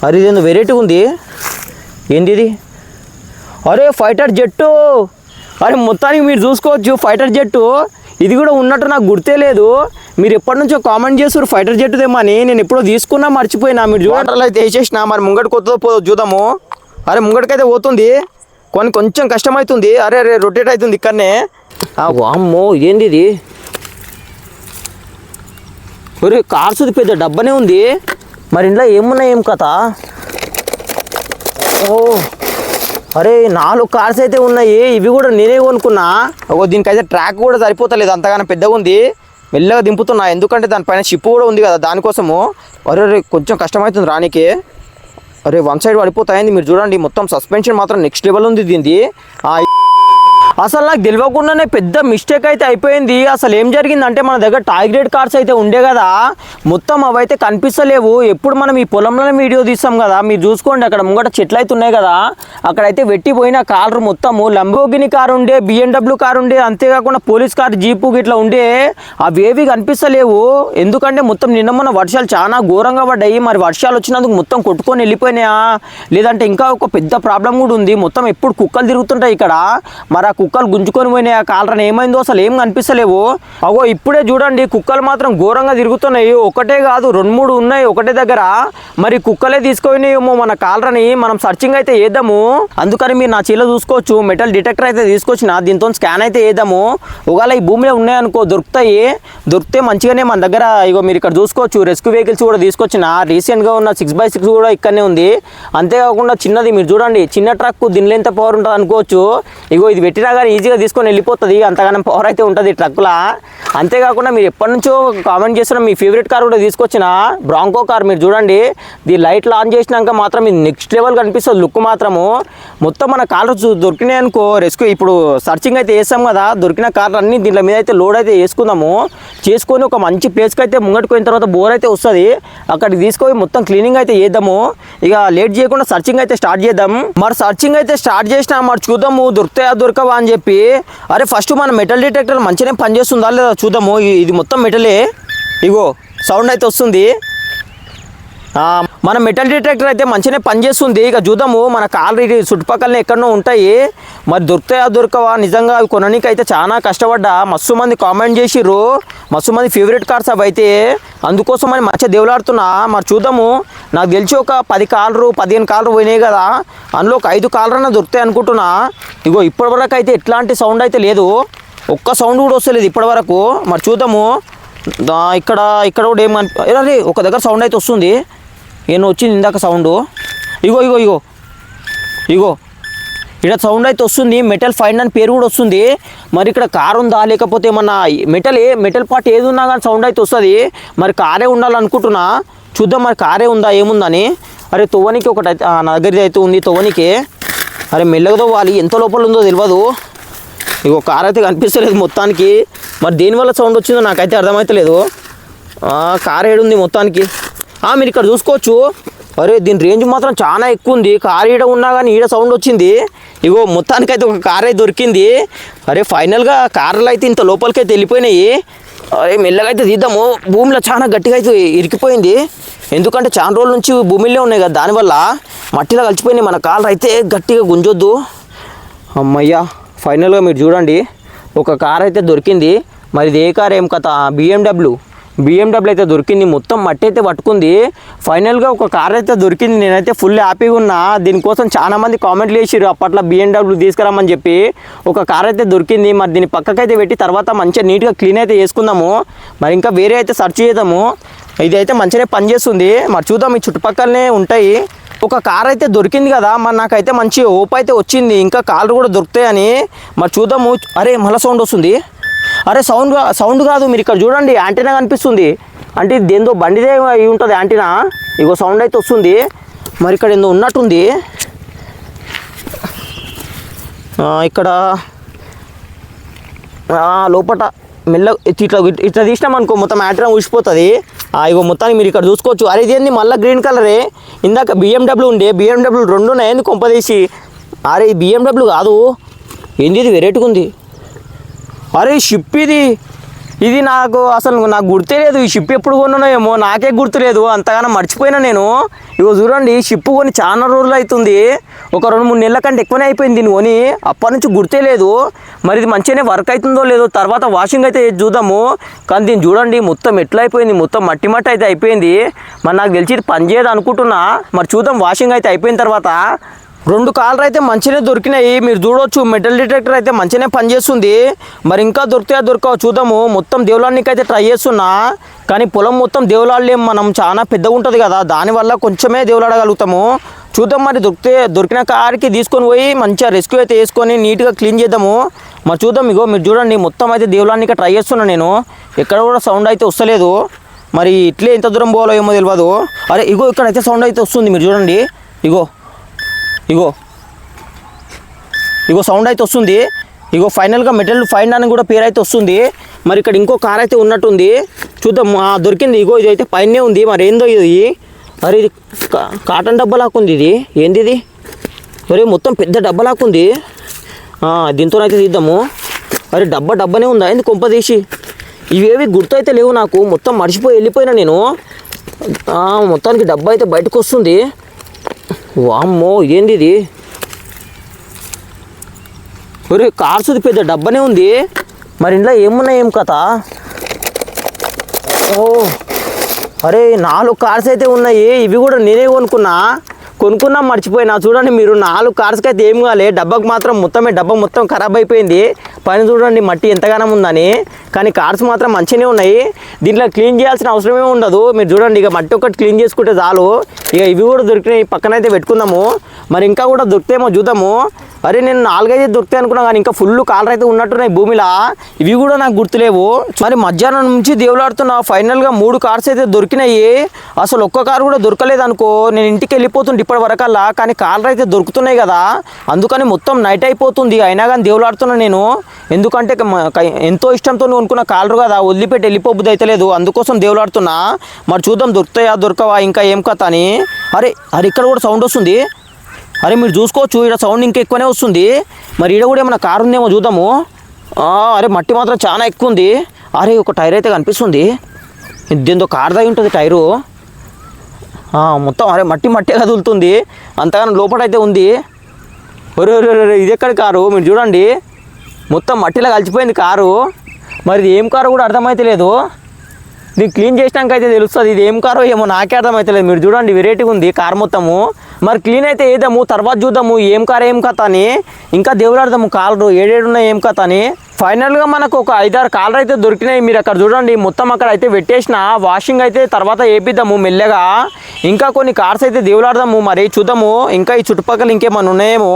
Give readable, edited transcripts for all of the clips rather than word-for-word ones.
అరే ఇదేందో వెరైటీ ఉంది, ఏంది ఇది? అరే ఫైటర్ జెట్టు, అరే మొత్తానికి మీరు చూసుకోవచ్చు ఫైటర్ జెట్టు. ఇది కూడా ఉన్నట్టు నాకు గుర్తే లేదు. మీరు ఎప్పటి నుంచో కామెంట్ చేస్తారు ఫైటర్ జెట్టు తెమ్మని. నేను ఎప్పుడో తీసుకున్నా మర్చిపోయినా. మీరు చూడాలి అయితే వేసేసిన, మరి ముంగడికి వస్తుందో పోదో చూద్దాము. అరే ముంగడికైతే పోతుంది, కొంచెం కష్టమవుతుంది. అరే అరే రొటేట్ అవుతుంది ఇక్కడనే. అమ్మో ఏంది ఇది? ఒరే కార్సుది పెద్ద డబ్బానే ఉంది, మరి ఇంట్లో ఏమున్నాయి ఏం కథ? ఓ అరే 4 కార్స్ అయితే ఉన్నాయి, ఇవి కూడా నేనే కొనుక్కున్నా. దీనికైతే ట్రాక్ కూడా సరిపోతలేదు, అంతగానో పెద్దగా ఉంది. మెల్లగా దింపుతున్నా, ఎందుకంటే దానిపైన షిప్ కూడా ఉంది కదా దానికోసము. అరే అరే కొంచెం కష్టమవుతుంది రానికి. అరే వన్ సైడ్ పడిపోతాయింది. మీరు చూడండి మొత్తం సస్పెన్షన్ మాత్రం నెక్స్ట్ లెవెల్ ఉంది దీనిది. అసలు నాకు తెలియకుండానే పెద్ద మిస్టేక్ అయితే అయిపోయింది. అసలు ఏం జరిగిందంటే మన దగ్గర టాయ్ గ్రేడ్ కార్స్ అయితే ఉండే కదా, మొత్తం అవైతే కనిపిస్తలేవు. ఎప్పుడు మనం ఈ పొలంలోనే వీడియో తీస్తాం కదా, మీరు చూసుకోండి అక్కడ ముంగట చెట్లు అయితే ఉన్నాయి కదా, అక్కడైతే వెట్టిపోయిన కార్లు మొత్తము లంబోర్గిని కారు ఉండే, BMW కారు ఉండే, అంతేకాకుండా పోలీస్ కార్, జీపు ఇట్లా ఉండే, అవేవి కనిపిస్తలేవు. ఎందుకంటే మొత్తం నిన్న మొన్న వర్షాలు చాలా ఘోరంగా పడ్డాయి. మరి వర్షాలు వచ్చినందుకు మొత్తం కొట్టుకొని వెళ్ళిపోయినాయా, లేదంటే ఇంకా ఒక పెద్ద ప్రాబ్లం కూడా ఉంది. మొత్తం ఎప్పుడు కుక్కలు తిరుగుతుంటాయి ఇక్కడ, మరి ఆ కుక్కలు గుంజుకొని పోయినాయి. ఆ కాలరని ఏమైందో అసలు ఏం కనిపిస్తలేవు. అగో ఇప్పుడే చూడండి కుక్కలు మాత్రం ఘోరంగా తిరుగుతున్నాయి. ఒకటే కాదు 2-3 ఉన్నాయి ఒకటే దగ్గర. మరి కుక్కలే తీసుకుపోయినాయేమో మన కాలరని. మనం సర్చింగ్ అయితే చేద్దాము. అందుకని మీరు నా చీల చూసుకోవచ్చు, మెటల్ డిటెక్టర్ అయితే తీసుకొచ్చిన, దీంతో స్కాన్ అయితే చేద్దాము. ఒకవేళ ఈ భూమిలో ఉన్నాయనుకో దొరికితే మంచిగానే మన దగ్గర. ఇగో మీరు ఇక్కడ చూసుకోవచ్చు రెస్క్యూ వెహికల్స్ కూడా తీసుకొచ్చిన. రీసెంట్గా ఉన్న 6x6 కూడా ఇక్కడనే ఉంది. అంతేకాకుండా చిన్నది మీరు చూడండి, చిన్న ట్రక్ దీనిలో ఎంత పవర్ ఉంటుంది అనుకోవచ్చు. ఇగో ఇది పెట్టినా కానీ ఈజీగా తీసుకొని వెళ్ళిపోతుంది, అంతగానం పవర్ అయితే ఉంటుంది ట్రక్లా. అంతేకాకుండా మీరు ఎప్పటి నుంచో కామెంట్ చేస్తున్న మీ ఫేవరెట్ కార్ కూడా తీసుకొచ్చిన బ్రాంకో కార్. మీరు చూడండి దీ లైట్లు ఆన్ చేసినాక మాత్రం ఇది నెక్స్ట్ లెవెల్ కనిపిస్తుంది లుక్ మాత్రము. మొత్తం మన కార్లు దొరికినాయి అనుకో రెస్క్యూ, ఇప్పుడు సర్చింగ్ అయితే చేస్తాం కదా, దొరికిన కార్లు అన్నీ దీంట్లో మీద అయితే లోడ్ అయితే చేసుకొని ఒక మంచి ప్లేస్కి అయితే ముంగటికి పోయిన తర్వాత బోర్ అయితే వస్తుంది, అక్కడికి తీసుకొని మొత్తం క్లీనింగ్ అయితే చేద్దాము. ఇక లేట్ చేయకుండా సర్చింగ్ అయితే స్టార్ట్ చేద్దాం. మరి సర్చింగ్ అయితే స్టార్ట్ చేసినా మరి చూద్దాము దొరుకుతాయా దొరకవా అని చెప్పి. అరే ఫస్ట్ మన మెటల్ డిటెక్టర్ మంచిగానే పనిచేస్తుందా లేదా చూద్దాము. ఇది మొత్తం మెటలే, ఇగో సౌండ్ అయితే వస్తుంది. మన మెటల్ డిటెక్టర్ అయితే మంచిగానే పనిచేస్తుంది. ఇక చూద్దాము మన కార్లు చుట్టుపక్కలనే ఎక్కడనో ఉంటాయి, మరి దొరుకుతాయా దొరకవా. నిజంగా అవి కొనడానికి అయితే చాలా కష్టపడ్డా, మస్తు మంది కామెంట్ చేసిర్రు, మస్తు మంది ఫేవరెట్ కార్స్ అవి అయితే. అందుకోసం అని మంచిగా దేవులాడుతున్నా. మరి చూద్దాము. నాకు తెలిసి ఒక 10 కార్లు 15 కార్లు పోయినాయి కదా, అందులో ఒక 5 కార్లన్నా దొరుకుతాయి అనుకుంటున్నా. ఇగో ఇప్పటివరకు అయితే ఎట్లాంటి సౌండ్ అయితే లేదు, ఒక్క సౌండ్ కూడా వస్తలేదు ఇప్పటివరకు. మరి చూద్దాము. ఇక్కడ కూడా ఏం కనిపి, ఒక దగ్గర సౌండ్ అయితే వస్తుంది. ఏమో వచ్చింది ఇందాక సౌండ్. ఇగో ఇక్కడ సౌండ్ అయితే వస్తుంది. మెటల్ ఫైండ్ అని పేరు కూడా వస్తుంది. మరి ఇక్కడ కార్ ఉందా లేకపోతే ఏమన్నా మెటల్ పార్ట్ ఏది ఉన్నా కానీ సౌండ్ అయితే వస్తుంది. మరి కారే ఉండాలనుకుంటున్నా, చూద్దాం మరి కారే ఉందా ఏముందని. అరే తవ్వనికి ఒకటి అయితే నా దగ్గర అయితే ఉంది తవ్వనికి. అరే మెల్లగా తవ్వాలి, ఎంత లోపల ఉందో తెలియదు. ఇగో కార్ అయితే కనిపిస్తలేదు మొత్తానికి. మరి దేనివల్ల సౌండ్ వచ్చిందో నాకైతే అర్థమవుతలేదు. కార్ ఏడుంది మొత్తానికి. మీరు ఇక్కడ చూసుకోవచ్చు. అరే దీని రేంజ్ మాత్రం చాలా ఎక్కువ ఉంది. కార్ ఈడ ఉన్నా కానీ ఈడ సౌండ్ వచ్చింది. ఇగో మొత్తానికైతే ఒక కార్ అయితే దొరికింది. అరే ఫైనల్గా కార్లు అయితే ఇంత లోపలికైతే వెళ్ళిపోయినాయి. అరే మెల్లగా అయితే తీద్దాము. భూమిలో చాలా గట్టిగా అయితే ఇరికిపోయింది, ఎందుకంటే చాలా రోజుల నుంచి భూమిలో ఉన్నాయి కదా, దానివల్ల మట్టిలో కలిసిపోయినాయి. మన కార్లు అయితే గట్టిగా గుంజొద్దు. అమ్మయ్యా ఫైనల్గా మీరు చూడండి ఒక కార్ అయితే దొరికింది. మరి ఇది ఏ కార్ ఏం కథ? BMW అయితే దొరికింది. మొత్తం మట్టి అయితే పట్టుకుంది. ఫైనల్గా ఒక కార్ అయితే దొరికింది. నేనైతే ఫుల్ హ్యాపీగా ఉన్నా. దీనికోసం చాలామంది కామెంట్లు చేసిర్రు అప్పట్లో BMW తీసుకురామని చెప్పి. ఒక కార్ అయితే దొరికింది. మరి దీన్ని పక్కకైతే పెట్టి తర్వాత మంచిగా నీట్గా క్లీన్ అయితే చేసుకుందాము. మరి ఇంకా వేరే అయితే సెర్చ్ చేద్దాము. ఇది అయితే మంచిగానే పనిచేస్తుంది. మరి చూద్దాం, ఈ చుట్టుపక్కలనే ఉంటాయి. ఒక కార్ అయితే దొరికింది కదా, మరి నాకైతే మంచి హోప్ అయితే వచ్చింది ఇంకా కార్లు కూడా దొరుకుతాయని. మరి చూద్దాము. అరే మళ్ళీ సౌండ్ వస్తుంది. అరే సౌండ్ కాదు, మీరు ఇక్కడ చూడండి యాంటీనా కనిపిస్తుంది. అంటే దేందో బండిదే అయి ఉంటుంది యాంటీనా. ఇగో సౌండ్ అయితే వస్తుంది. మరి ఇక్కడ ఏందో ఉన్నట్టుంది. ఇక్కడ లోపల మెల్ల ఇట్లా తీసినామనుకో మొత్తం యాంటీనా ఊసిపోతుంది. ఇగో మొత్తానికి మీరు ఇక్కడ చూసుకోవచ్చు. అరే ఇదేంది మళ్ళీ గ్రీన్ కలరే. ఇందాక BMW ఉండే, BMW 2 ఉన్నాయండి కొంపదీసి. అరే ఇది BMW కాదు, ఏంది ఇది వెరైటీగా ఉంది. అరే షిప్ ఇది. ఇది నాకు గుర్తే లేదు. ఈ షిప్ ఎప్పుడు కొన్నానో ఏమో నాకే గుర్తులేదు, అంతగానో మర్చిపోయినా నేను. ఇగో చూడండి, షిప్ కొని చాలా రోజులు అవుతుంది, ఒక 2-3 నెలల కంటే ఎక్కువనే అయిపోయింది దీన్ని కొని. అప్పటి నుంచి గుర్తే లేదు. మరి ఇది మంచిగానే వర్క్ అవుతుందో లేదో తర్వాత వాషింగ్ అయితే చూద్దాము. కానీ దీన్ని చూడండి మొత్తం ఎట్లా అయిపోయింది, మొత్తం మట్టి మట్టి అయితే అయిపోయింది. మరి నాకు తెలిసి ఇది పనిచేయదు అనుకుంటున్నా. మరి చూద్దాం వాషింగ్ అయితే అయిపోయిన తర్వాత. 2 కాళ్ళు అయితే మంచిగానే దొరికినాయి, మీరు చూడవచ్చు. మెటల్ డిటెక్టర్ అయితే మంచిగానే పనిచేస్తుంది. మరి ఇంకా దొరకవు చూద్దాము. మొత్తం దేవులానికి అయితే ట్రై చేస్తున్నా, కానీ పొలం మొత్తం దేవులాడలేము మనం, చాలా పెద్దగా ఉంటుంది కదా, దానివల్ల కొంచెమే దేవులాడగలుగుతాము. చూద్దాం మరి దొరికిన కారికి తీసుకొని పోయి మంచిగా రెస్క్యూ అయితే వేసుకొని నీట్గా క్లీన్ చేద్దాము. మరి చూద్దాం. ఇగో మీరు చూడండి మొత్తం అయితే దేవులానికి ట్రై చేస్తున్నా నేను, ఎక్కడ కూడా సౌండ్ అయితే వస్తలేదు. మరి ఇట్లే ఎంత దూరం పోవాలో ఏమో తెలియదు. అరే ఇగో ఇక్కడైతే సౌండ్ అయితే వస్తుంది, మీరు చూడండి. ఇగో సౌండ్ అయితే వస్తుంది. ఇగో ఫైనల్గా మెటల్ ఫైండ్ అని కూడా పేరు అయితే వస్తుంది. మరి ఇక్కడ ఇంకో కార్ అయితే ఉన్నట్టుంది, చూద్దాం. దొరికింది. ఇగో ఇది అయితే పైనే ఉంది, మరి ఏందో ఇది. అరే ఇది కాటన్ డబ్బాలాకుంది, ఇది ఏంది ఇది? అరే మొత్తం పెద్ద డబ్బాలాకుంది, దీంతోనైతే తీద్దాము. అరే డబ్బానే ఉందా ఏంది కొంప తీసి? ఇవేవి గుర్తు అయితే లేవు నాకు, మొత్తం మర్చిపోయి వెళ్ళిపోయినా నేను. మొత్తానికి డబ్బా అయితే బయటకు వస్తుంది. వామ్మో ఏంది ఇది? ఒరే కార్సుది పెద్ద డబ్బానే ఉంది, మరి ఇంట్లో ఏమున్నాయి ఏం కథ? ఓ అరే 4 కార్స్ అయితే ఉన్నాయి, ఇవి కూడా నేనే కొనుక్కున్నా మర్చిపోయినా. చూడండి మీరు, 4 కార్స్కి అయితే ఏం కాలే, డబ్బాకు మాత్రం డబ్బా మొత్తం ఖరాబ్ అయిపోయింది. పైన చూడండి మట్టి ఎంతగానం ఉందని, కానీ కార్స్ మాత్రం మంచిగానే ఉన్నాయి. దీంట్లో క్లీన్ చేయాల్సిన అవసరమే ఉండదు. మీరు చూడండి, ఇక మట్టి ఒకటి క్లీన్ చేసుకుంటే చాలు. ఇక ఇవి కూడా దొరికినాయి, పక్కన అయితే పెట్టుకుందాము. మరి ఇంకా కూడా దొరికితేమో చూద్దాము. అరే నేను 4-5 దొరుకుతాయి అనుకున్నా, కానీ ఇంకా ఫుల్ కాలర్ అయితే ఉన్నట్టున్నాయి భూమిలో. ఇవి కూడా నాకు గుర్తులేవు. మరి మధ్యాహ్నం నుంచి దేవులాడుతున్నా, ఫైనల్గా 3 కార్స్ అయితే దొరికినాయి. అసలు ఒక్క కారు కూడా దొరకలేదు అనుకో, నేను ఇంటికి వెళ్ళిపోతుంటే ఇప్పటి వరకల్లా. కానీ కార్లు అయితే దొరుకుతున్నాయి కదా, అందుకని మొత్తం నైట్ అయిపోతుంది. అయినా కానీ దేవులాడుతున్నా నేను, ఎందుకంటే ఎంతో ఇష్టంతో కొనుక్కున్న కాలరు కదా, వదిలిపెట్టి వెళ్ళిపోబుద్ది అయితే లేదు, అందుకోసం దేవులాడుతున్నా. మరి చూద్దాం దొరుకుతాయా దొరకవా, ఇంకా ఏం కథ అని. అరే ఇక్కడ కూడా సౌండ్ వస్తుంది. అరే మీరు చూసుకోవచ్చు, ఇక్కడ సౌండ్ ఇంకా ఎక్కువనే వస్తుంది. మరి ఇక్కడ కూడా ఏమైనా కారు ఉందేమో చూద్దాము. అరే మట్టి మాత్రం చాలా ఎక్కువ ఉంది. అరే ఒక టైర్ అయితే కనిపిస్తుంది, దీంతో కారు దాగి ఉంటుంది టైరు మొత్తం. అరే మట్టి కదులుతుంది, అంతగానో లోపల అయితే ఉంది. ఒరే ఇది ఎక్కడ కారు? మీరు చూడండి మొత్తం మట్టిలో కలిసిపోయింది కారు. మరి ఇది ఏం కారు కూడా అర్థమైతే లేదు, దీన్ని క్లీన్ చేసినాక అయితే తెలుస్తుంది ఇది ఏం కారో ఏమో, నాకే అర్థమైతే లేదు. మీరు చూడండి వెరైటీగా ఉంది కారు మొత్తము. మరి క్లీన్ అయితే వేద్దాము, తర్వాత చూద్దాము ఏం కారు ఏం కథ అని. ఇంకా దేవులాడదాము కాలరు ఏడేడున్నాయి ఏం కథ అని. ఫైనల్గా మనకు ఒక 5-6 కాలర్ అయితే దొరికినాయి. మీరు అక్కడ చూడండి మొత్తం అక్కడ అయితే పెట్టేసిన, వాషింగ్ అయితే తర్వాత వేపిద్దాము మెల్లగా. ఇంకా కొన్ని కార్స్ అయితే దేవులాడదాము, మరి చూద్దాము. ఇంకా ఈ చుట్టుపక్కల ఇంకేమన్నా ఉన్నాయేమో,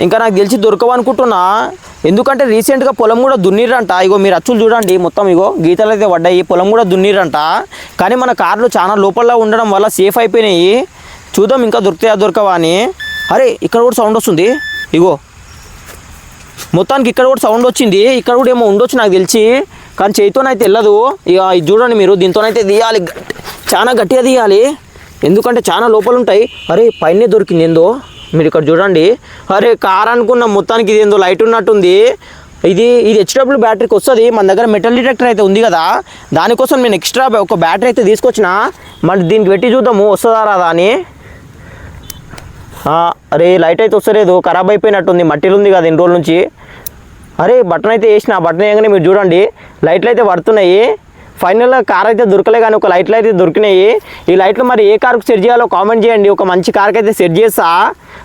ఇంకా నాకు తెలిసి దొరకవు అనుకుంటున్నా. ఎందుకంటే రీసెంట్గా పొలం కూడా దున్నిరంట. ఇగో మీరు అచ్చులు చూడండి మొత్తం, ఇగో గీతలు అయితే పడ్డాయి, పొలం కూడా దున్నిరంట. కానీ మన కార్లు చాలా లోపల ఉండడం వల్ల సేఫ్ అయిపోయినాయి. చూద్దాం ఇంకా దొరకవా అని. అరే ఇక్కడ కూడా సౌండ్ వస్తుంది. ఇగో మొత్తానికి ఇక్కడ కూడా సౌండ్ వచ్చింది, ఇక్కడ కూడా ఏమో ఉండొచ్చు నాకు తెలిసి, కానీ చేతితోనైతే వెళ్ళదు. ఇక ఇది చూడండి మీరు, దీంతోనైతే తీయాలి, చాలా గట్టిగా తీయాలి, ఎందుకంటే చాలా లోపల ఉంటాయి. అరే పైనే దొరికింది ఏందో, మీరు ఇక్కడ చూడండి. అరే కార్ అనుకున్న మొత్తానికి ఇది ఏందో లైట్ ఉన్నట్టుంది. ఇది హెచ్డబ్ల్యూ బ్యాటరీకి వస్తుంది. మన దగ్గర మెటల్ డిటెక్టర్ అయితే ఉంది కదా, దానికోసం నేను ఎక్స్ట్రా ఒక బ్యాటరీ అయితే తీసుకొచ్చిన. మళ్ళీ దీనికి పెట్టి చూద్దాము వస్తుందా రాదా అని. అరే లైట్ అయితే వస్తలేదు, ఖరాబ్ అయిపోయినట్టుంది, మట్టిలో ఉంది కదా 2 రోజుల నుంచి. అరే బటన్ అయితే వేసిన, బటన్ వేయగానే మీరు చూడండి లైట్లు అయితే పడుతున్నాయి. ఫైనల్గా కార్ అయితే దొరకలే, కానీ ఒక లైట్లు అయితే దొరికినాయి. ఈ లైట్లు మరి ఏ కార్కు సెట్ చేయాలో కామెంట్ చేయండి, ఒక మంచి కార్కి అయితే సెట్ చేస్తా.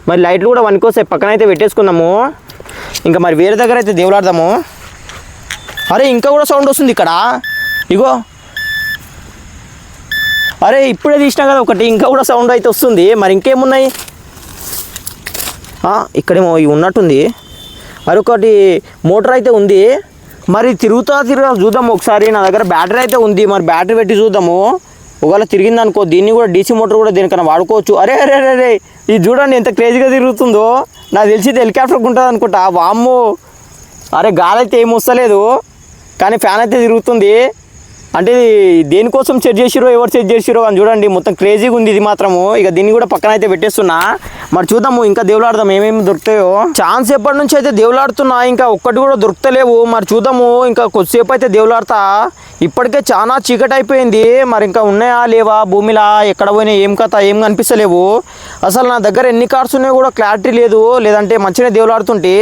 మరి లైట్లు కూడా వనుకోసే పక్కన అయితే పెట్టేసుకుందాము. ఇంకా మరి వేరే దగ్గర అయితే దేవులాడదాము. అరే ఇంకా కూడా సౌండ్ వస్తుంది ఇక్కడ, ఇగో. అరే ఇప్పుడే తీసినా కదా ఒకటి, ఇంకా కూడా సౌండ్ అయితే వస్తుంది. మరి ఇంకేమున్నాయి? ఇక్కడేమో ఇవి ఉన్నట్టుంది. మరొకటి మోటార్ అయితే ఉంది. మరి తిరుగుతా చూద్దాము ఒకసారి. నా దగ్గర బ్యాటరీ అయితే ఉంది, మరి బ్యాటరీ పెట్టి చూద్దాము. ఒకవేళ తిరిగింది అనుకో, దీన్ని కూడా డీసీ మోటార్ కూడా దేనికన్నా వాడుకోవచ్చు. అరే ఇది చూడండి ఎంత క్రేజీగా తిరుగుతుందో. నాకు తెలిసి హెలికాప్టర్కి ఉంటుంది అనుకుంటా. వామ్మో, అరే గాలి అయితే ఏం వస్తలేదు, కానీ ఫ్యాన్ అయితే తిరుగుతుంది. అంటే దేనికోసం సెట్ చేసిరో, ఎవరు సెట్ చేసిరో అని చూడండి, మొత్తం క్రేజీగా ఉంది ఇది మాత్రము. ఇక దీన్ని కూడా పక్కన అయితే పెట్టేస్తున్నా. మరి చూద్దాము ఇంకా దేవులాడదాం ఏమేమి దొరుకుతాయో. ఛాన్స్ ఎప్పటి నుంచి అయితే దేవులాడుతున్నా ఇంకా ఒక్కటి కూడా దొరుకుతలేవు. మరి చూద్దాము ఇంకా కొద్దిసేపు అయితే దేవులాడతా. ఇప్పటికే చాలా చీకటి అయిపోయింది. మరి ఇంకా ఉన్నాయా లేవా భూమిలా ఎక్కడ పోయినా ఏం కథ ఏం కనిపిస్తలేవు. అసలు నా దగ్గర ఎన్ని కార్డ్స్ ఉన్నాయో కూడా క్లారిటీ లేదు. లేదంటే మంచిగా దేవులాడుతుంటే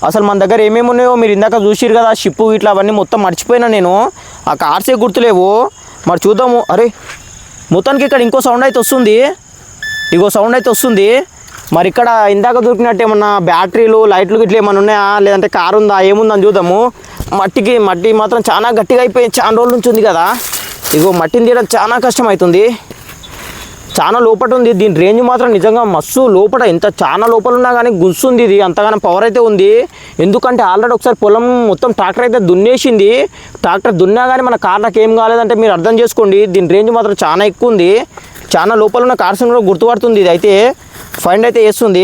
అసలు మన దగ్గర ఏమేమి ఉన్నాయో మీరు ఇందాక చూసిరు కదా షిప్పు ఇట్లా అవన్నీ మొత్తం మర్చిపోయినా నేను. ఆ కార్డ్సే గుర్తులేవు. మరి చూద్దాము. అరే మొత్తానికి ఇక్కడ ఇంకో సౌండ్ అయితే వస్తుంది. ఇగో సౌండ్ అయితే వస్తుంది. మరి ఇక్కడ ఇందాక దొరికినట్టు ఏమన్నా బ్యాటరీలు లైట్లు గిట్ల ఏమన్నా ఉన్నాయా లేదంటే కారు ఉందా ఏముందని చూద్దాము. మట్టి మాత్రం చాలా గట్టిగా అయిపోయింది. చాలా రోజుల నుంచి ఉంది కదా. ఇగో మట్టిని తీయడం చాలా కష్టం అవుతుంది. చాలా లోపల ఉంది. దీని రేంజ్ మాత్రం నిజంగా మస్తు లోపల ఎంత చాలా లోపల ఉన్నా కానీ గుంస్తుంది. ఇది అంతగానో పవర్ అయితే ఉంది. ఎందుకంటే ఆల్రెడీ ఒకసారి పొలం మొత్తం ట్రాక్టర్ అయితే దున్నేసింది. ట్రాక్టర్ దున్నా కానీ మన కార్లకు ఏం కాలేదంటే మీరు అర్థం చేసుకోండి. దీని రేంజ్ మాత్రం చాలా ఎక్కువ ఉంది. చాలా లోపల ఉన్న కార్స్ కూడా గుర్తుపడుతుంది. ఇది అయితే ఫైండ్ అయితే చేస్తుంది.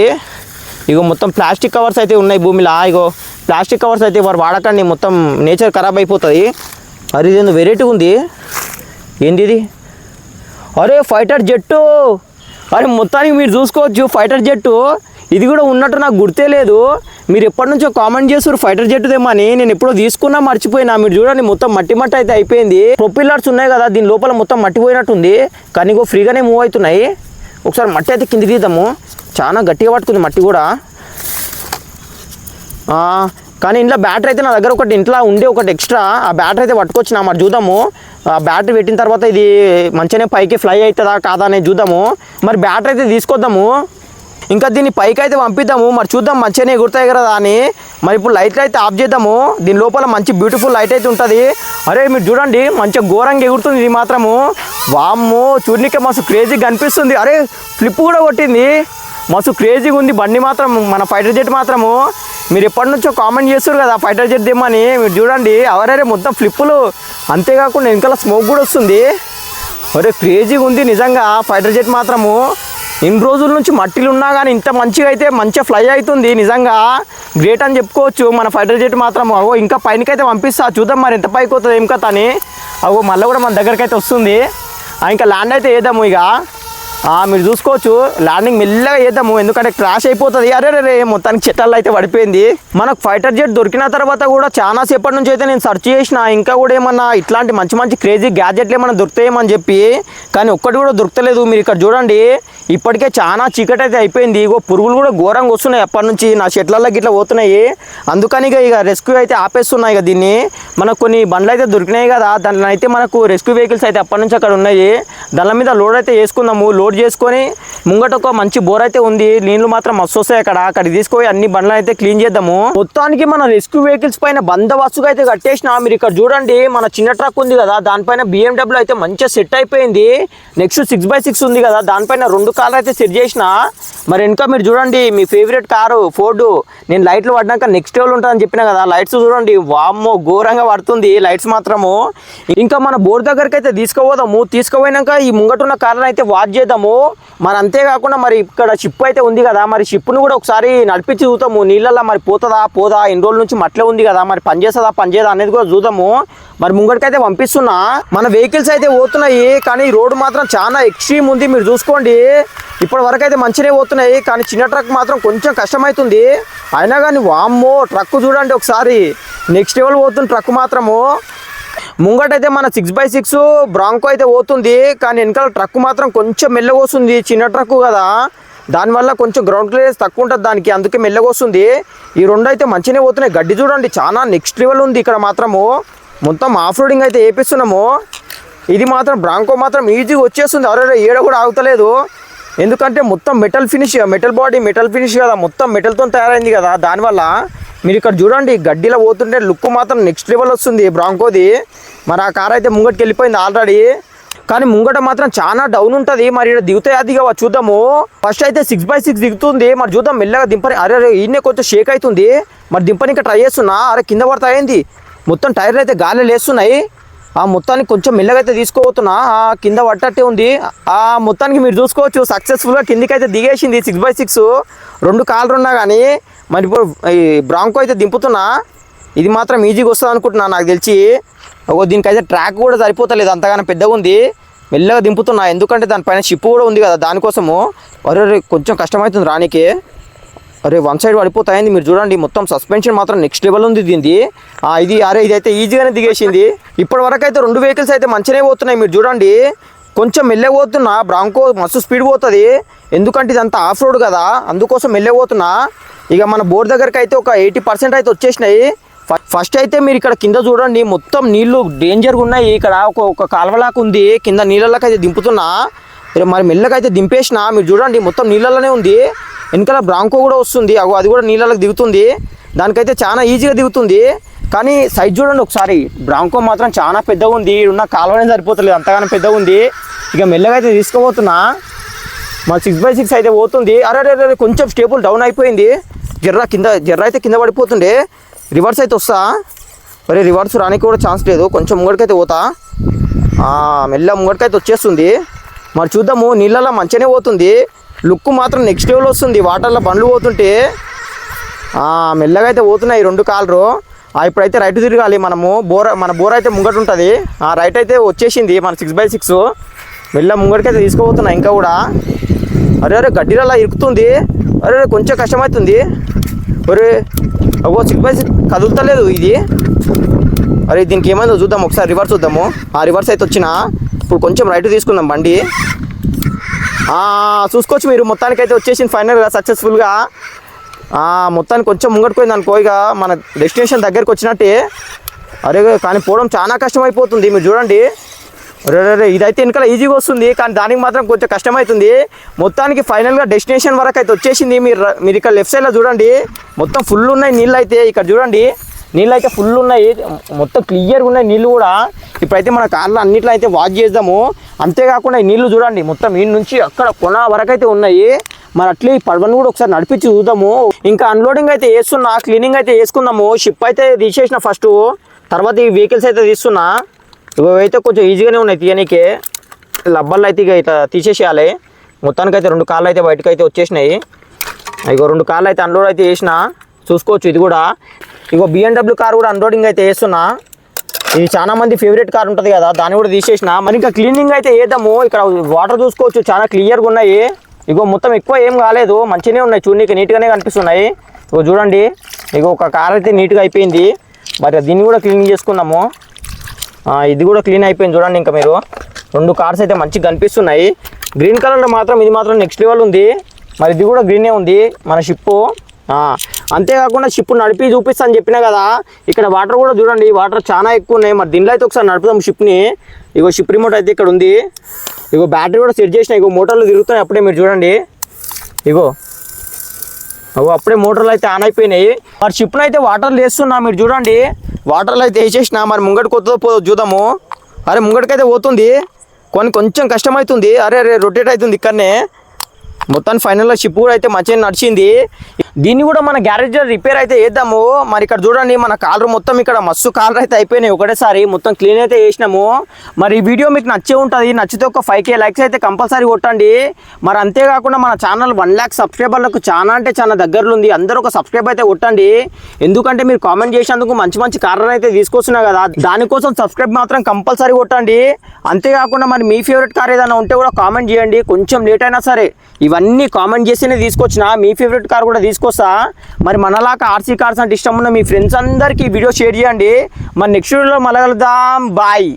ఇగో మొత్తం ప్లాస్టిక్ కవర్స్ అయితే ఉన్నాయి భూమిలో. ఇగో ప్లాస్టిక్ కవర్స్ అయితే వారు వాడకండి, మొత్తం నేచర్ ఖరాబ్ అయిపోతుంది. అరే ఇదేందో వెరైటీగా ఉంది. ఏంది ఇది? అరే ఫైటర్ జెట్టు. అరే మొత్తానికి మీరు చూసుకోవచ్చు ఫైటర్ జెట్టు. ఇది కూడా ఉన్నట్టు నాకు గుర్తే లేదు. మీరు ఎప్పటి నుంచో కామెంట్ చేస్తారు ఫైటర్ జెట్ తెమ్మని. నేను ఎప్పుడో తీసుకున్నా మర్చిపోయినా. మీరు చూడండి మొత్తం మట్టి అయితే అయిపోయింది. ప్రొపిల్లర్స్ ఉన్నాయి కదా దీని లోపల మొత్తం మట్టి పోయినట్టుంది. కానీ ఇంకో ఫ్రీగానే మూవ్ అవుతున్నాయి. ఒకసారి మట్టి అయితే కిందికి తీద్దాము. చాలా గట్టిగా పట్టుకుంది మట్టి కూడా. కానీ ఇంట్లో బ్యాటరీ అయితే నా దగ్గర ఒకటి ఇంట్లో ఉండే ఒకటి ఎక్స్ట్రా. ఆ బ్యాటరీ అయితే పట్టుకొచ్చినా. మరి చూద్దాము ఆ బ్యాటరీ పెట్టిన తర్వాత ఇది మంచిగానే పైకి ఫ్లై అవుతుందా కాదా అనేది చూద్దాము. మరి బ్యాటరీ అయితే తీసుకొద్దాము. ఇంకా దీన్ని పైకి అయితే పంపిద్దాము. మరి చూద్దాం మంచిగానే ఎగురుతాయి కదా అని. మరి ఇప్పుడు లైట్లు అయితే ఆఫ్ చేద్దాము. దీని లోపల మంచి బ్యూటిఫుల్ లైట్ అయితే ఉంటుంది. అరే మీరు చూడండి మంచిగా ఘోరంగా ఎగురుతుంది ఇది మాత్రము. వామ్మో చూడనికే మస్తు క్రేజీగా కనిపిస్తుంది. అరే ఫ్లిప్ కూడా కొట్టింది. మస్తు క్రేజీగా ఉంది బండి మాత్రం. మన ఫైటర్ జెట్ మాత్రము మీరు ఎప్పటి నుంచో కామెంట్ చేస్తారు కదా ఫైటర్ జెట్ దేమని. మీరు చూడండి అవరే మొత్తం ఫ్లిప్పులు. అంతేకాకుండా వెనకాల స్మోక్ కూడా వస్తుంది. అరే క్రేజీగా ఉంది నిజంగా ఫైటర్ జెట్ మాత్రము. ఇన్ని రోజుల నుంచి మట్టిలు ఉన్నా కానీ ఇంత మంచిగా అయితే మంచిగా ఫ్లై అవుతుంది. నిజంగా గ్రేట్ అని చెప్పుకోవచ్చు మన ఫైటర్ జెట్ మాత్రము. అవో ఇంకా పైనకైతే పంపిస్తా. చూద్దాం మరి ఎంత పైకి అవుతుంది ఏం కథ అని. అవో మళ్ళీ కూడా మన దగ్గరికి అయితే వస్తుంది. ఇంకా ల్యాండ్ అయితే వేద్దాము. ఇక మీరు చూసుకోవచ్చు ల్యాండింగ్ మెల్లగా చేద్దాము. ఎందుకంటే క్రాష్ అయిపోతుంది. అరే మొత్తానికి చెట్టాల్లో అయితే పడిపోయింది. మనకు ఫైటర్ జెట్ దొరికిన తర్వాత కూడా చాలా సేపటి నుంచి అయితే నేను సెర్చ్ చేసిన ఇంకా కూడా ఏమన్నా ఇట్లాంటి మంచి మంచి క్రేజీ గ్యాజెట్లు ఏమన్నా దొరుకుతాయేమని చెప్పి. కానీ ఒక్కటి కూడా దొరకలేదు. మీరు ఇక్కడ చూడండి ఇప్పటికే చాలా చీకటి అయితే అయిపోయింది. ఇగో పురుగులు కూడా ఘోరంగా వస్తున్నాయి ఎప్పటి నుంచి నా చెట్లల్లో గిట్లా పోతున్నాయి. అందుకని ఇక రెస్క్యూ అయితే ఆపేస్తున్నాయి. ఇక దీన్ని మనకు కొన్ని బండ్లు అయితే దొరికినాయి కదా దాంట్లో అయితే మనకు రెస్క్యూ వెహికల్స్ అయితే అప్పటి నుంచి అక్కడ ఉన్నాయి. దాని మీద లోడ్ అయితే వేసుకుందాము. లోడ్ చేసుకొని ముంగట ఒక మంచి బోర్ అయితే ఉంది. నీళ్లు మాత్రం మస్తు వస్తాయి అక్కడికి తీసుకొని అన్ని బండ్లు అయితే క్లీన్ చేద్దాము. మొత్తానికి మన రెస్క్యూ వెహికల్స్ పైన బందోబస్తుగా అయితే కట్టేసిన. మీరు ఇక్కడ చూడండి మన చిన్న ట్రక్ ఉంది కదా దానిపైన BMW అయితే మంచిగా సెట్ అయిపోయింది. నెక్స్ట్ 6x6 ఉంది కదా దానిపైన 2 కార్లు అయితే సెట్ చేసిన. మరి ఇంకా మీరు చూడండి మీ ఫేవరెట్ కారు ఫోర్డ్. నేను లైట్లు పడ్డాక నెక్స్ట్ లెవెల్ ఉంటుందని చెప్పిన కదా. లైట్స్ చూడండి వామ్మో ఘోరంగా పడుతుంది లైట్స్ మాత్రము. ఇంకా మన బోర్ దగ్గరికి అయితే తీసుకుపోదాము. తీసుకుపోయినాక ఈ ముంగటున్న కార్లను అయితే వాచ్ చేద్దాము. మరి అంతేకాకుండా మరి ఇక్కడ షిప్ అయితే ఉంది కదా మరి షిప్ను కూడా ఒకసారి నడిపించి చూద్దాము. నీళ్ళల్లో మరి పోదా ఎన్ని రోజుల నుంచి మట్లే ఉంది కదా మరి పనిచేయదా అనేది కూడా చూద్దాము. మరి ముంగడికైతే పంపిస్తున్నా. మన వెహికల్స్ అయితే పోతున్నాయి కానీ రోడ్డు మాత్రం చాలా ఎక్స్ట్రీమ్ ఉంది. మీరు చూసుకోండి ఇప్పటి వరకు అయితే మంచిగా పోతున్నాయి కానీ చిన్న ట్రక్ మాత్రం కొంచెం కష్టమవుతుంది. అయినా కానీ వామ్మో ట్రక్ చూడండి ఒకసారి నెక్స్ట్ లెవెల్ పోతుంది ట్రక్ మాత్రము. ముంగటైతే మన 6x6 బ్రాంకో అయితే పోతుంది కానీ వెనకాల ట్రక్ మాత్రం కొంచెం మెల్లగా వస్తుంది. చిన్న ట్రక్ కదా దానివల్ల కొంచెం గ్రౌండ్ క్లియరెన్స్ తక్కువ ఉంటుంది దానికి, అందుకే మెల్లగా వస్తుంది. ఈ రెండు అయితే మంచిగానే పోతున్నాయి. గడ్డి చూడండి చాలా నెక్స్ట్ లెవెల్ ఉంది ఇక్కడ మాత్రము. మొత్తం ఆఫ్ రోడింగ్ అయితే వేపిస్తున్నాము. ఇది మాత్రం బ్రాంకో మాత్రం ఈజీగా వచ్చేస్తుంది. అరే ఏడ కూడా ఆగుతలేదు. ఎందుకంటే మొత్తం మెటల్ బాడీ మెటల్ ఫినిష్ కదా మొత్తం మెటల్తో తయారైంది కదా దానివల్ల. మీరు ఇక్కడ చూడండి గడ్డిలో పోతుంటే లుక్ మాత్రం నెక్స్ట్ లెవెల్ వస్తుంది బ్రాంకోది. మరి ఆ కార్ అయితే ముంగటికి వెళ్ళిపోయింది ఆల్రెడీ కానీ ముంగట మాత్రం చాలా డౌన్ ఉంటుంది. మరి ఇక్కడ దిగుతాయి అది చూద్దాము. ఫస్ట్ అయితే 6x6 దిగుతుంది. మరి చూద్దాం మెల్లగా దింపని. అరే ఈయనే కొంచెం షేక్ అవుతుంది. మరి దింపని ఇంకా ట్రై చేస్తున్నా. అరే కింద పడతాయింది మొత్తం టైర్లు అయితే గాలి లేస్తున్నాయి. ఆ మొత్తానికి కొంచెం మెల్లగా అయితే తీసుకోబోతున్నా. కింద పట్టట్టే ఉంది. ఆ మొత్తానికి మీరు చూసుకోవచ్చు సక్సెస్ఫుల్గా కిందికి అయితే దిగేసింది 6x6. 2 కార్లు ఉన్నా కానీ మరి ఇప్పుడు ఈ బ్రాంకో అయితే దింపుతున్నా. ఇది మాత్రం ఈజీగా వస్తుంది అనుకుంటున్నా నాకు తెలిసి. దీనికైతే ట్రాక్ కూడా సరిపోతలేదు అంతగానో పెద్దగా ఉంది. మెల్లగా దింపుతున్నా, ఎందుకంటే దానిపైన షిప్ కూడా ఉంది కదా దానికోసము. అరే కొంచెం కష్టమవుతుంది రానికి. అరే వన్ సైడ్ పడిపోతాయింది మీరు చూడండి. మొత్తం సస్పెన్షన్ మాత్రం నెక్స్ట్ లెవెల్ ఉంది దీనిది. ఇది ఇదైతే ఈజీగానే దిగేసింది. ఇప్పటి వరకు అయితే 2 వెహికల్స్ అయితే మంచిగానే పోతున్నాయి మీరు చూడండి. కొంచెం మెల్లగా పోతున్నా, బ్రాంకో మస్తు స్పీడ్ పోతుంది, ఎందుకంటే ఇదంతా ఆఫ్ రోడ్ కదా, అందుకోసం మెల్లగా పోతున్నా. ఇక మన బోర్డు దగ్గరికి అయితే ఒక 80% అయితే వచ్చేసినాయి. ఫస్ట్ అయితే మీరు ఇక్కడ కింద చూడండి, మొత్తం నీళ్లు డేంజర్గా ఉన్నాయి. ఇక్కడ ఒక కాలువలాగా ఉంది, కింద నీళ్ళలోకి అయితే దింపుతున్నా. మరి మెల్లగా అయితే దింపేసిన, మీరు చూడండి మొత్తం నీళ్ళలోనే ఉంది. వెనకాల బ్రాంకో కూడా వస్తుంది, అది కూడా నీళ్ళలోకి దిగుతుంది. దానికైతే చాలా ఈజీగా దిగుతుంది. కానీ సైజ్ చూడండి ఒకసారి, బ్రాంకో మాత్రం చాలా పెద్దగా ఉంది. ఉన్న కాలువనే సరిపోతలేదు, అంతగానో పెద్దగా ఉంది. ఇక మెల్లగా అయితే తీసుకుపోతున్నా. మా 6x6 అయితే పోతుంది. అరే కొంచెం స్టేబుల్ డౌన్ అయిపోయింది. జర్ర అయితే కింద పడిపోతుండే. రివర్స్ అయితే వస్తా, మరి రివర్స్ రానికి కూడా ఛాన్స్ లేదు. కొంచెం ముంగడికైతే పోతా, మెల్ల ముంగడికైతే వచ్చేస్తుంది. మరి చూద్దాము, నీళ్ళల్లో మంచిగానే పోతుంది. లుక్ మాత్రం నెక్స్ట్ లెవెల్ వస్తుంది. వాటర్లో బండ్లు పోతుంటే మెల్లగా అయితే పోతున్నాయి 2 కార్లు. ఇప్పుడైతే రైట్ తిరగాలి మనము. మన బోర్ అయితే ముంగట ఉంటుంది. రైట్ అయితే వచ్చేసింది మన 6x6. మెల్ల ముంగడికైతే తీసుకుపోతున్నా ఇంకా కూడా. అరే గడ్డిలో ఇరుకుతుంది. అరే కొంచెం కష్టమవుతుంది. అరే 6x6 కదులుతలేదు ఇది. అరే దీనికి ఏమైందో చూద్దాం ఒకసారి, రివర్స్ చూద్దాము. రివర్స్ అయితే వచ్చిన. ఇప్పుడు కొంచెం రైట్ తీసుకుందాం బండి. చూసుకోవచ్చు మీరు, మొత్తానికి అయితే వచ్చేసింది ఫైనల్గా సక్సెస్ఫుల్గా. మొత్తానికి కొంచెం ముంగట్టుకోయింది అనుకో, ఇక మన డెస్టినేషన్ దగ్గరికి వచ్చినట్టే. అరే కానీ పోవడం చాలా కష్టమైపోతుంది మీరు చూడండి. అరే ఇదైతే వెనకాల ఈజీగా వస్తుంది, కానీ దానికి మాత్రం కొంచెం కష్టమవుతుంది. మొత్తానికి ఫైనల్గా డెస్టినేషన్ వరకు అయితే వచ్చేసింది. మీరు ఇక్కడ లెఫ్ట్ సైడ్లో చూడండి, మొత్తం ఫుల్ ఉన్నాయి నీళ్ళు అయితే. ఇక్కడ చూడండి నీళ్ళు అయితే ఫుల్ ఉన్నాయి, మొత్తం క్లియర్గా ఉన్నాయి నీళ్ళు కూడా. ఇప్పుడైతే మన కార్లో అన్నిట్లో అయితే వాష్ చేద్దాము. అంతేకాకుండా ఈ నీళ్ళు చూడండి మొత్తం ఈ నుంచి అక్కడ కొన వరకు అయితే ఉన్నాయి. మరి అట్లే ఈ పడవను కూడా ఒకసారి నడిపించి చూద్దాము. ఇంకా అన్లోడింగ్ అయితే వేస్తున్నా, క్లీనింగ్ అయితే వేసుకుందాము. షిప్ అయితే తీసేసిన ఫస్ట్, తర్వాత ఈ వెహికల్స్ అయితే తీస్తున్నా. ఇవైతే కొంచెం ఈజీగానే ఉన్నాయి తీయనీకే. లబ్బర్లు అయితే ఇక ఇట్లా తీసేసేయాలి. మొత్తానికి అయితే 2 కార్లు అయితే బయటకు అయితే వచ్చేసినాయి. ఇగో 2 కార్లు అయితే అన్లోడ్ అయితే వేసిన, చూసుకోవచ్చు. ఇది కూడా ఇగో BMW కార్ కూడా అన్లోడింగ్ అయితే వేస్తున్నా. ఇది చాలా మంది ఫేవరెట్ కార్ ఉంటుంది కదా, దాన్ని కూడా తీసేసిన. మరి ఇంకా క్లీనింగ్ అయితే వేద్దాము. ఇక్కడ వాటర్ చూసుకోవచ్చు, చాలా క్లియర్గా ఉన్నాయి. ఇగో మొత్తం ఎక్కువ ఏం కాలేదు, మంచిగానే ఉన్నాయి, చూడనీకి నీట్గానే కనిపిస్తున్నాయి. ఇగో చూడండి, ఇగో ఒక కార్ అయితే నీట్గా అయిపోయింది. మరి దీన్ని కూడా క్లీనింగ్ చేసుకుందాము. ఇది కూడా క్లీన్ అయిపోయింది చూడండి. ఇంకా మీరు 2 కార్స్ అయితే మంచిగా కనిపిస్తున్నాయి. గ్రీన్ కలర్లో మాత్రం ఇది మాత్రం నెక్స్ట్ లెవెల్ ఉంది. మరి ఇది కూడా గ్రీనే ఉంది మన షిప్పు. అంతేకాకుండా షిప్ నడిపి చూపిస్తా అని చెప్పినా కదా, ఇక్కడ వాటర్ కూడా చూడండి, వాటర్ చాలా ఎక్కువ ఉన్నాయి. మరి దీనిలో అయితే ఒకసారి నడుపుదాం షిప్ని. ఇగో షిప్ రిమోట్ అయితే ఇక్కడ ఉంది. ఇగో బ్యాటరీ కూడా సెట్ చేసిన. ఇగో మోటార్లు తిరుగుతున్నాయి అప్పుడే, మీరు చూడండి. ఇగో అప్పుడే మోటార్లు అయితే ఆన్ అయిపోయినాయి. మరి షిప్ను అయితే వాటర్లు వేస్తున్నా, మీరు చూడండి. వాటర్లు అయితే వేసేసిన. మరి ముంగడికి పోతుందో పోదో చూద్దాము. అరే ముంగడికైతే పోతుంది, కొంచెం కష్టమవుతుంది. అరే రొటేట్ అవుతుంది ఇక్కడనే. మొత్తాన్ని ఫైనల్గా షిప్ కూడా అయితే మంచిగా నడిచింది. దీన్ని కూడా మన గ్యారేజ్లో రిపేర్ అయితే చేద్దాము. మరి ఇక్కడ చూడండి మన కాలర్ మొత్తం ఇక్కడ మస్తు కాలర్ అయితే అయిపోయినాయి ఒకటేసారి, మొత్తం క్లీన్ అయితే చేసినాము. మరి ఈ వీడియో మీకు నచ్చే ఉంటుంది, నచ్చితే ఒక 5K లైక్స్ అయితే కంపల్సరీ కొట్టండి. మరి అంతేకాకుండా మన ఛానల్ 1 lakh సబ్స్క్రైబర్లకు చాలా అంటే చాలా దగ్గరలో ఉంది. అందరూ ఒక సబ్స్క్రైబ్ అయితే కొట్టండి, ఎందుకంటే మీరు కామెంట్ చేసినందుకు మంచి కాలర్ అయితే తీసుకొస్తున్నా కదా, దానికోసం సబ్స్క్రైబ్ మాత్రం కంపల్సరీ కొట్టండి. అంతేకాకుండా మరి మీ ఫేవరెట్ కార్ ఏదైనా ఉంటే కూడా కామెంట్ చేయండి, కొంచెం లేట్ అయినా సరే. ఇవన్నీ కామెంట్ చేస్తేనే తీసుకొచ్చిన, మీ ఫేవరెట్ కార్ కూడా తీసుకొస్తా. మరి మనలాగా ఆర్సీ కార్స్ అంటే ఇష్టం ఉన్న మీ ఫ్రెండ్స్ అందరికీ వీడియో షేర్ చేయండి. మరి నెక్స్ట్ వీడియోలో మళ్ళీ కలుద్దాం. బాయ్.